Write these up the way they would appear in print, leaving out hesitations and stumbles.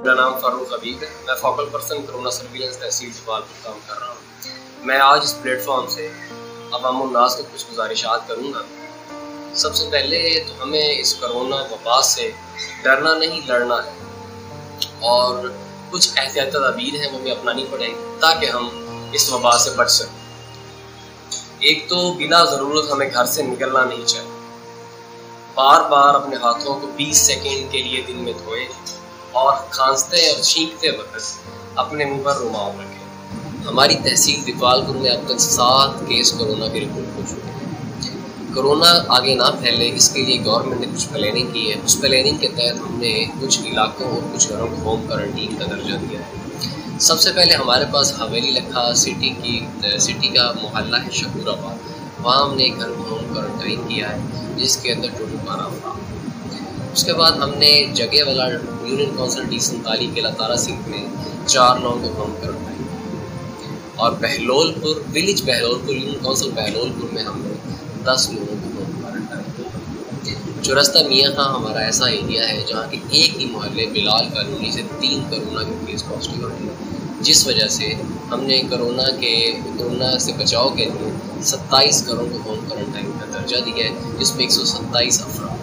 मेरा नाम फारूक हबीब है। मैं फोकल पर्सन कोरोना सर्विलेंस तहसील जवाल पर काम कर रहा हूँ। मैं आज इस प्लेटफॉर्म से अवामुन्नास को कुछ गुजारिशात करूँगा। सबसे पहले तो हमें इस कोरोना वबा से डरना नहीं, लड़ना है और कुछ एहतियाती तदबीर हैं वो हमें अपनानी पड़ेंगी ताकि हम इस वबा से बच सकें। एक तो बिना ज़रूरत हमें घर से निकलना नहीं चाहिए। बार बार अपने हाथों को 20 सेकंड के लिए दिन में धोएं और खांसते और छींकते वक्त अपने मुंह पर रुमाल रखें। हमारी तहसील दिवालपुर में अब तक 7 केस कोरोना की रिपोर्ट हो चुके हैं। कोरोना आगे ना फैले इसके लिए गवर्नमेंट ने कुछ प्लानिंग की है। उस प्लानिंग के तहत हमने कुछ इलाकों और कुछ घरों को होम क्वारंटीन का दर्जा दिया है। सबसे पहले हमारे पास हवेली लखा सिटी का मोहल्ला है शकूराबाद, वहाँ हमने एक घर को होम क्वारंटाइन किया है जिसके अंदर टोटल 12 अफराद। उसके बाद हमने जगह वाला यूनियन काउंसिल डी47 के लतारा सिंह में 4 लोगों को होम क्वारंटाइन किया और Bahlolpur village Bahlolpur union council Bahlolpur में हमने 10 लोगों को होम क्वारंटाइन किया। चौरस्ता मियाँ खां हमारा ऐसा एरिया है जहाँ के एक ही मोहल्ले बिलाल कॉलोनी से 3 कोरोना के केस पॉजिटिव आए हैं, जिस वजह से हमने कोरोना से बचाव के लिए 27 घरों को होम क्वारंटाइन का दर्जा दिया है, जिसमें 127 अफराद।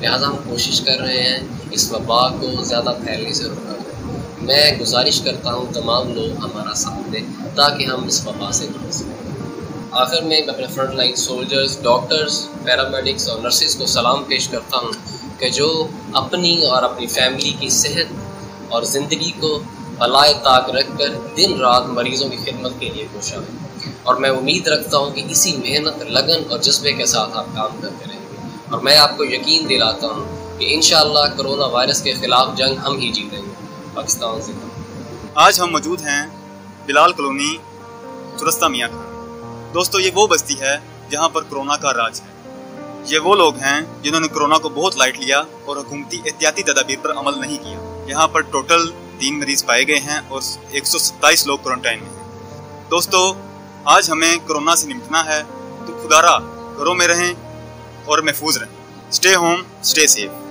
लिहाजा हम कोशिश कर रहे हैं इस वबा को ज़्यादा फैलने से रोका जाए। मैं गुजारिश करता हूँ तमाम लोग हमारा साथ दें ताकि हम इस वबा से बच सकें। आखिर में मैं अपने front line soldiers, doctors, paramedics और नर्सिस को सलाम पेश करता हूँ कि जो अपनी और अपनी फैमिली की सेहत और ज़िंदगी को भलाए ताक रख कर दिन रात मरीज़ों की खिदमत के लिए कोशा है और मैं उम्मीद रखता हूँ कि इसी मेहनत, लगन और जज्बे के साथ आप काम करते रहेंगे और मैं आपको यकीन दिलाता हूँ कि इंशाअल्लाह कोरोना वायरस के ख़िलाफ़ जंग हम ही जीतेंगे। पाकिस्तान से आज हम मौजूद हैं बिलाल कॉलोनी चौरस्ता मियाँ खां। दोस्तों, ये वो बस्ती है जहाँ पर कोरोना का राज है। ये वो लोग हैं जिन्होंने कोरोना को बहुत लाइट लिया और हुकूमती एहतियाती तदाबीर पर अमल नहीं किया। यहाँ पर टोटल 3 मरीज पाए गए हैं और 127 लोग क्वारंटाइन में हैं। दोस्तों, आज हमें कोरोना से निपटना है तो खुदारा घरों में रहें और महफूज रहें। Stay home, stay safe.